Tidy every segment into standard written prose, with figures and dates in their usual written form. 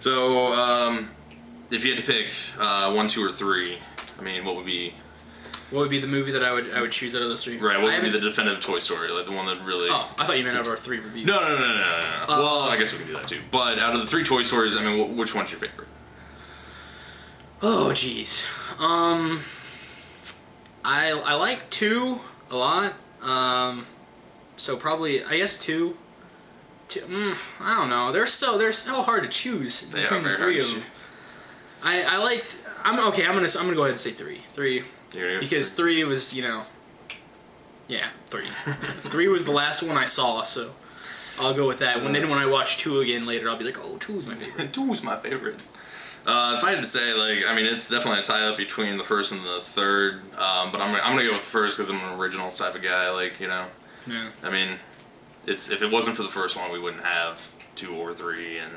So, if you had to pick 1, 2, or 3, I mean, what would be... What would be the movie that I would choose out of those 3? Right, what would be the definitive Toy Story, like the one that really... Oh, I thought you meant out of our 3 reviews. No. Well, I guess we can do that too. But out of the 3 Toy Stories, I mean, which one's your favorite? Oh, jeez. I like 2 a lot. So probably, I guess 2. I don't know. They're so hard to choose between the 3 of them. I like. I'm gonna go ahead and say 3. 3. Because 3 was, you know. Yeah, 3. 3 was the last one I saw, so I'll go with that. Then when I watch 2 again later, I'll be like, oh, 2 is my favorite. 2 is my favorite. If I had to say, like, I mean, it's definitely a tie-up between the first and the third, but I'm gonna go with the first because I'm an originals type of guy, like, you know. Yeah. I mean, if it wasn't for the first one, we wouldn't have 2 or 3, and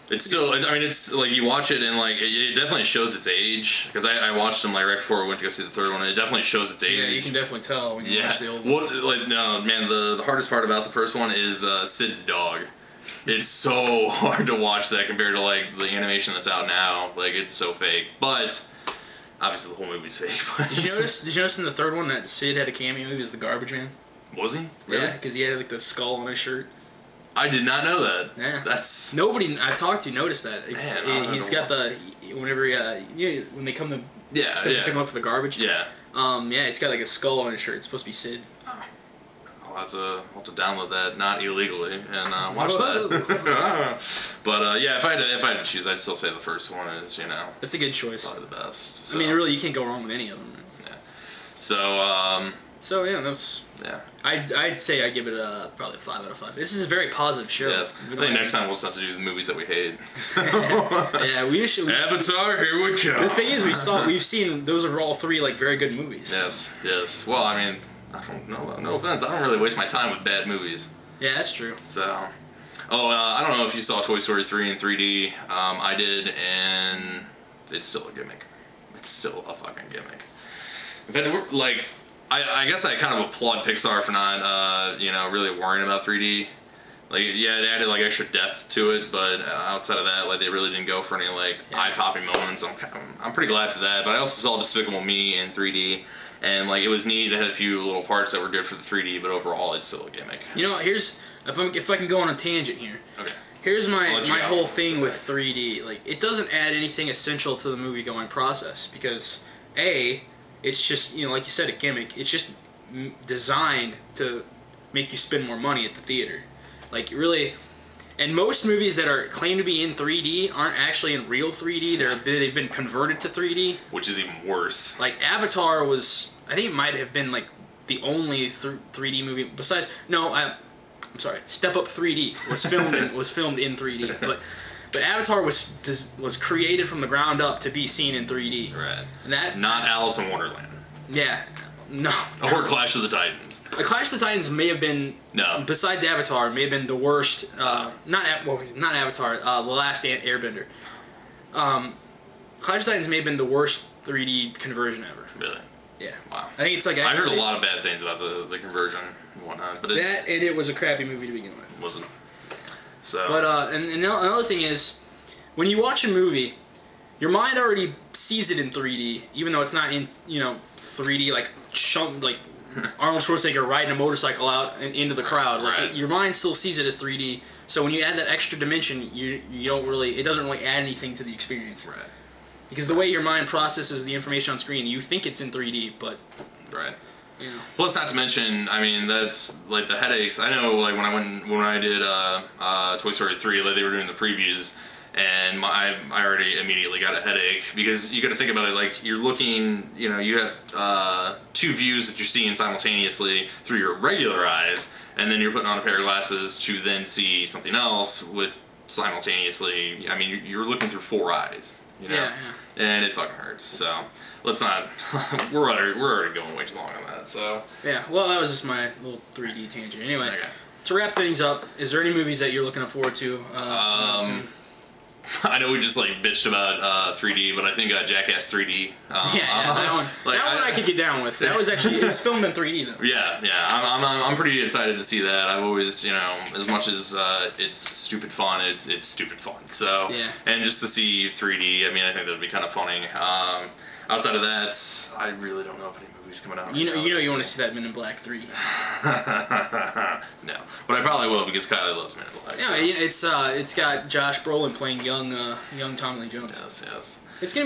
it's still, I mean, it's, like, you watch it and, like, it definitely shows its age, because I watched them, like, right before we went to go see the third one, and it definitely shows its age. Yeah, you can definitely tell when you watch the old ones. Like, no, man, the hardest part about the first one is Sid's dog. It's so hard to watch that compared to, like, the animation that's out now. Like, it's so fake. But obviously the whole movie's fake. But Did you notice in the third one that Sid had a cameo? He was the garbage man. Was he? Really? Yeah, because he had, like, the skull on his shirt. I did not know that. Yeah. That's... Nobody I've talked to noticed that. Man, he's got the... Whenever when they come to... pick him up for the garbage. Yeah. Yeah, it's got, like, a skull on his shirt. It's supposed to be Sid. I'll have to download that, not illegally, and watch that. But yeah, if I had to choose, I'd still say the first one is, you know, that's a good choice. Probably the best. So. I mean, really, you can't go wrong with any of them. Yeah. So. So yeah, that's. Yeah. I'd say I'd give it probably a 5 out of 5. This is a very positive show. Yes. I think next time we'll just have to do the movies that we hate. Yeah, we should. Avatar, here we go. The thing is, we've seen those are all 3 like very good movies. Yes. Yes. Well, I mean. I don't know. No offense. I don't really waste my time with bad movies. Yeah, that's true. So, I don't know if you saw Toy Story 3 in 3D. I did, and it's still a gimmick. It's still a fucking gimmick. In fact, like, I guess I kind of applaud Pixar for not, you know, really worrying about 3D. Like, yeah, it added like extra depth to it, but outside of that, like, they really didn't go for any like eye-popping moments. I'm pretty glad for that. But I also saw Despicable Me in 3D. And, like, it was neat. It had a few little parts that were good for the 3D, but overall, it's still a gimmick. You know, here's... If I can go on a tangent here. Okay. Here's my whole thing with 3D. Like, it doesn't add anything essential to the movie-going process. Because, A, it's just, you know, like you said, a gimmick. It's just designed to make you spend more money at the theater. Like, really... And most movies that are claimed to be in 3D aren't actually in real 3D. They've been converted to 3D. Which is even worse. Like, Avatar was... I think it might have been, like, the only 3D movie besides... No, I'm sorry. Step Up 3D was filmed in 3D. But Avatar was created from the ground up to be seen in 3D. Right. And that... Not Alice in Wonderland. Yeah. No. Or Clash of the Titans. Clash of the Titans may have been... No. Besides Avatar, may have been the worst... not Avatar. The Last Airbender. Clash of the Titans may have been the worst 3D conversion ever. Really? Yeah. Wow. I think it's like... I heard a lot of bad things about the conversion and whatnot. But it was a crappy movie to begin with. Wasn't. So... But, and another thing is, when you watch a movie, your mind already sees it in 3D, even though it's not in, you know, 3D, like Arnold Schwarzenegger riding a motorcycle out and into the crowd. Like, your mind still sees it as 3D. So when you add that extra dimension, you don't really... It doesn't really add anything to the experience. Right. Because the way your mind processes the information on screen, you think it's in 3D, but... Right. You know. Plus, not to mention, I mean, that's, like, the headaches. I know, like, when I did Toy Story 3, like, they were doing the previews, and I already immediately got a headache, because you got to think about it, like, you're looking, you know, you have 2 views that you're seeing simultaneously through your regular eyes, and then you're putting on a pair of glasses to then see something else with simultaneously. I mean, you're looking through 4 eyes, you know? Yeah. And it fucking hurts, so let's not... we're already going way too long on that, so... Yeah, well, that was just my little 3D tangent. Anyway, to wrap things up, is there any movies that you're looking forward to? I know we just like bitched about 3D, but I think Jackass 3D. That one. Like, that one I could get down with. That was actually it was filmed in 3D though. Yeah, I'm pretty excited to see that. I've always, as much as it's stupid fun, it's stupid fun. So yeah. And just to see 3D, I mean, I think that'd be kind of funny. Outside of that, I really don't know if any movies coming out. You want to see that Men in Black 3. No, but I probably will because Kylie loves Men in Black. Yeah, so. It's got Josh Brolin playing young Tommy Lee Jones. Yes. It's not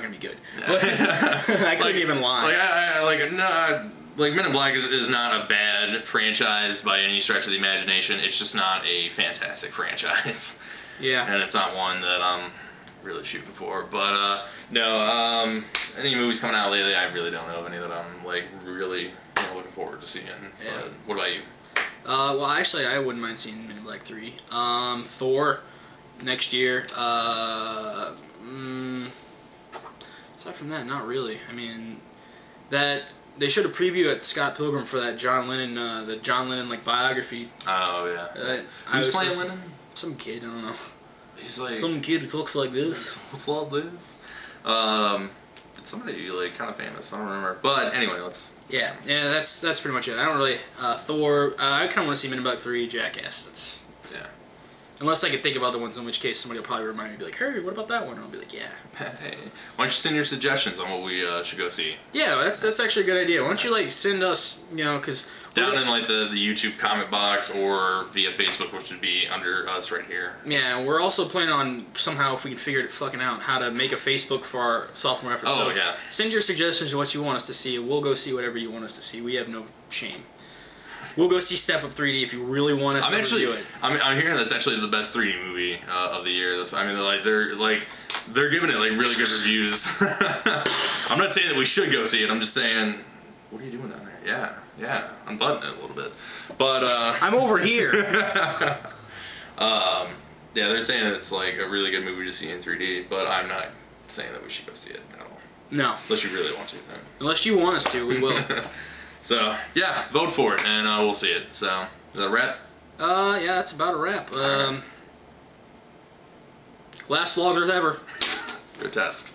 gonna be good. But I couldn't even lie. Like Men in Black is not a bad franchise by any stretch of the imagination. It's just not a fantastic franchise. Yeah. And it's not one that I'm really shooting for. But no, any movies coming out lately, I really don't know of any that I'm like really looking forward to seeing. Yeah. But what about you? Well, actually, I wouldn't mind seeing Men in Black 3. Thor next year. Aside from that, not really. I mean, that they showed a preview at Scott Pilgrim for that John Lennon like biography. Oh yeah. Who's playing Lennon? Some kid, I don't know. He's like some kid who talks like this. What's like this? It's somebody like kind of famous. I don't remember. But anyway, let's. Yeah. That's pretty much it. I don't really Thor. I kind of want to see Men in Black 3, Jackass. That's. Yeah. Unless I could think of other ones, in which case somebody will probably remind me, be like, "Hey, what about that one?" And I'll be like, "Yeah." Hey, why don't you send your suggestions on what we should go see? Yeah, that's actually a good idea. Why don't you like send us, because down in like the YouTube comment box or via Facebook, which would be under us right here. Yeah, we're also planning on somehow, if we can figure it fucking out, how to make a Facebook for our sophomore efforts. Oh so yeah. Send your suggestions of what you want us to see. We'll go see whatever you want us to see. We have no shame. We'll go see Step Up 3D if you really want us to do it. I'm hearing that's actually the best 3D movie of the year. They're giving it like really good reviews. I'm not saying that we should go see it. I'm just saying, what are you doing down there? Yeah, unbutton it a little bit. But I'm over here. Yeah, they're saying that it's like a really good movie to see in 3D, but I'm not saying that we should go see it at all. No. Unless you really want to, then. Unless you want us to, we will. So, yeah, vote for it, and we'll see it. So, is that a wrap? Yeah, that's about a wrap. Last vloggers ever. Good test.